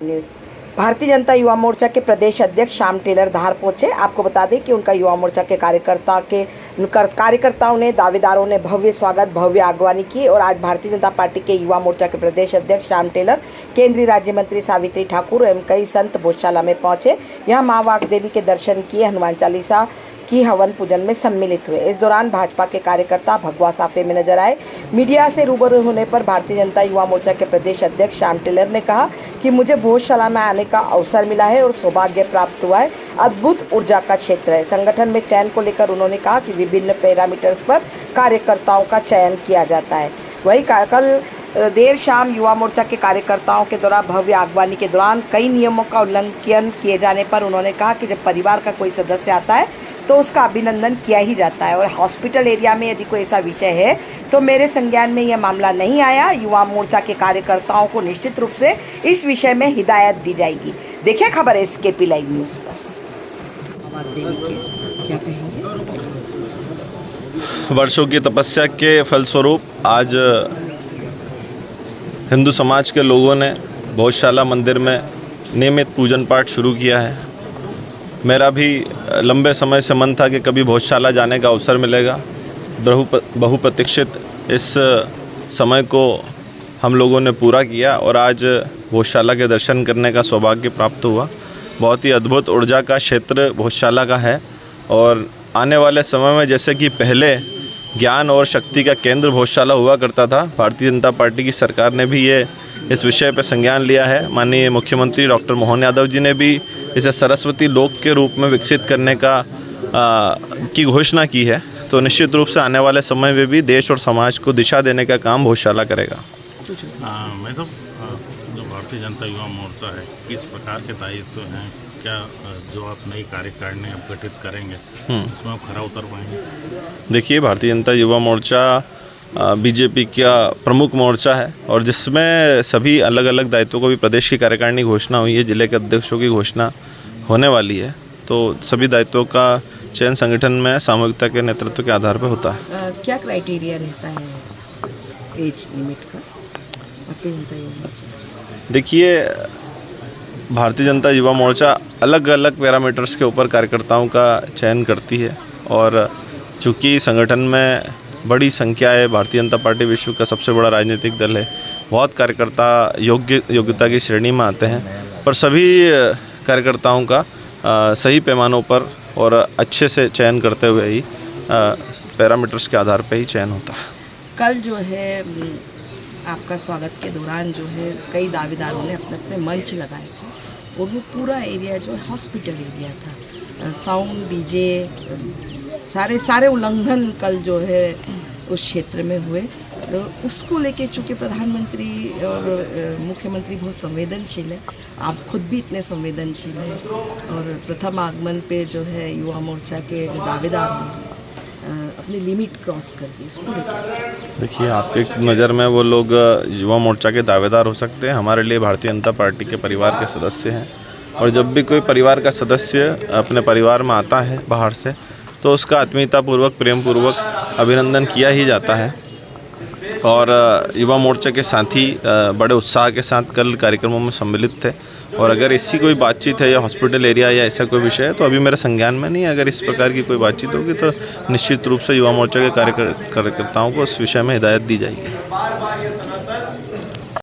News. Bharatiya Janata Yuva Morcha के प्रदेश अध्यक्ष Shyam Taylor धार पहुंचे। आपको बता दें कि उनका युवा मोर्चा के कार्यकर्ताओं ने, दावेदारों ने भव्य स्वागत, भव्य अगवानी की। और आज भारतीय जनता पार्टी के युवा मोर्चा के प्रदेश अध्यक्ष श्याम टेलर, केंद्रीय राज्य मंत्री सावित्री ठाकुर एवं कई संत भोजशाला में पहुंचे। यहाँ मां वाग्देवी के दर्शन किए, हनुमान चालीसा की हवन पूजन में सम्मिलित हुए। इस दौरान भाजपा के कार्यकर्ता भगवा साफे में नजर आए। मीडिया से रूबरू होने पर भारतीय जनता युवा मोर्चा के प्रदेश अध्यक्ष श्याम टेलर ने कहा कि मुझे भोजशाला में आने का अवसर मिला है और सौभाग्य प्राप्त हुआ है। अद्भुत ऊर्जा का क्षेत्र है। संगठन में चयन को लेकर उन्होंने कहा कि विभिन्न पैरामीटर्स पर कार्यकर्ताओं का चयन किया जाता है। वहीं कल देर शाम युवा मोर्चा के कार्यकर्ताओं के द्वारा भव्य अगवानी के दौरान कई नियमों का उल्लंघन किए जाने पर उन्होंने कहा कि जब परिवार का कोई सदस्य आता है तो उसका अभिनंदन किया ही जाता है। और हॉस्पिटल एरिया में यदि कोई ऐसा विषय है तो मेरे संज्ञान में यह मामला नहीं आया। युवा मोर्चा के कार्यकर्ताओं को निश्चित रूप से इस विषय में हिदायत दी जाएगी। देखिए खबर SKP लाइव न्यूज़ पर। क्या कहेंगे? वर्षों की तपस्या के फलस्वरूप आज हिंदू समाज के लोगों ने भोजशाला मंदिर में नियमित पूजन पाठ शुरू किया है। मेरा भी लंबे समय से मन था कि कभी भोजशाला जाने का अवसर मिलेगा। बहुप्रतीक्षित इस समय को हम लोगों ने पूरा किया और आज भोजशाला के दर्शन करने का सौभाग्य प्राप्त हुआ। बहुत ही अद्भुत ऊर्जा का क्षेत्र भोजशाला का है और आने वाले समय में जैसे कि पहले ज्ञान और शक्ति का केंद्र भोजशाला हुआ करता था, भारतीय जनता पार्टी की सरकार ने भी इस विषय पर संज्ञान लिया है। माननीय मुख्यमंत्री डॉक्टर मोहन यादव जी ने भी इसे सरस्वती लोक के रूप में विकसित करने की घोषणा की है। तो निश्चित रूप से आने वाले समय में भी देश और समाज को दिशा देने का काम भोजशाला करेगा। मैं सब जो भारतीय जनता युवा मोर्चा है, किस प्रकार के दायित्व हैं, क्या जो आप नई कार्यकारिणी आप गठित करेंगे उसमें आप खरा उतर पाएंगे? देखिए, भारतीय जनता युवा मोर्चा बीजेपी का प्रमुख मोर्चा है और जिसमें सभी अलग अलग दायित्वों को भी प्रदेश की कार्यकारिणी घोषणा हुई है, जिले के अध्यक्षों की घोषणा होने वाली है। तो सभी दायित्वों का चयन संगठन में सामूहिकता के नेतृत्व के आधार पर होता है। क्या क्राइटेरिया रहता है एज लिमिट का भारतीय जनता युवा मोर्चा? देखिए, भारतीय जनता युवा मोर्चा अलग अलग पैरामीटर्स के ऊपर कार्यकर्ताओं का चयन करती है और चूँकि संगठन में बड़ी संख्या है, भारतीय जनता पार्टी विश्व का सबसे बड़ा राजनीतिक दल है, बहुत कार्यकर्ता योग्यता की श्रेणी में आते हैं, पर सभी कार्यकर्ताओं का सही पैमानों पर और अच्छे से चयन करते हुए ही पैरामीटर्स के आधार पर ही चयन होता है। कल जो है आपका स्वागत के दौरान जो है कई दावेदारों ने अपने अपने मंच लगाए थे और वो पूरा एरिया जो है हॉस्पिटल एरिया था। साउंड, डीजे, सारे उल्लंघन कल जो है उस क्षेत्र में हुए। तो उसको लेके चूँकि प्रधानमंत्री और मुख्यमंत्री बहुत संवेदनशील है, आप खुद भी इतने संवेदनशील हैं और प्रथम आगमन पे जो है युवा मोर्चा के जो दावेदार हैं अपनी लिमिट क्रॉस कर दी, इसको लेकर? देखिए, आपके नज़र में वो लोग युवा मोर्चा के दावेदार हो सकते हैं, हमारे लिए भारतीय जनता पार्टी के परिवार के सदस्य हैं। और जब भी कोई परिवार का सदस्य अपने परिवार में आता है बाहर से तो उसका आत्मीयतापूर्वक, प्रेमपूर्वक अभिनंदन किया ही जाता है। और युवा मोर्चा के साथी बड़े उत्साह के साथ कल कार्यक्रमों में सम्मिलित थे और अगर इसकी कोई बातचीत है या हॉस्पिटल एरिया या ऐसा कोई विषय है तो अभी मेरे संज्ञान में नहीं है। अगर इस प्रकार की कोई बातचीत होगी तो निश्चित रूप से युवा मोर्चा के कार्यकर्ताओं को उस विषय में हिदायत दी जाएगी।